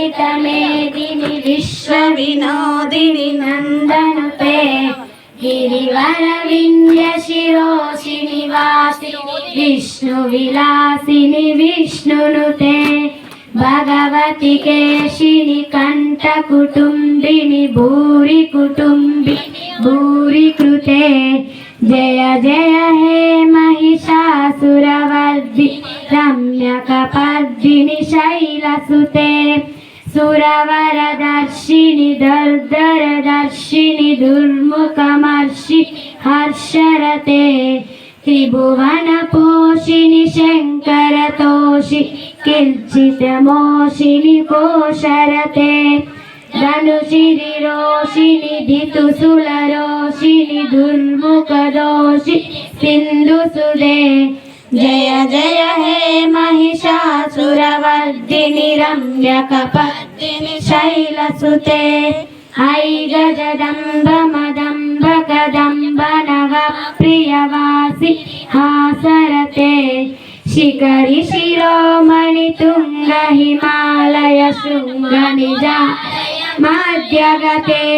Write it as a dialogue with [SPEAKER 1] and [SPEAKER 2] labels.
[SPEAKER 1] ललितमेदिनि विश्वविनोदिनि नन्दनुते गिरिवरविन्द्यशिरोशिनि वासिनि विष्णुविलासिनि विष्णुनुते भगवति केशिनि कण्ठकुटुम्बिनि भूरि कुटुम्बिनि भूरि कृते जय जय हे महिषासुरवर्धिनि रम्यकपर्दिनि शैलसुते सुरवरदर्शिनि दर्दरदर्शिनि दुर्मुखमर्षिनि हर्षरते त्रिभुवनपोषिनि शङ्करतोषिनि किञ्चितमोषिनि कोशरते धनुषिरिरोषिनि धितुसुलरोषिनि दुर्मुखदोषिनि सिन्धुसुदे जय जय हे महिषासुरवर्धिनि रम्यकपर्दिनि शैलसुते ऐगजदम्ब मदम्ब कदम्ब नवप्रियवासि हासरते शिखरि शिरोमणि तुंग हिमालय शृंग निजालय मध्यगते।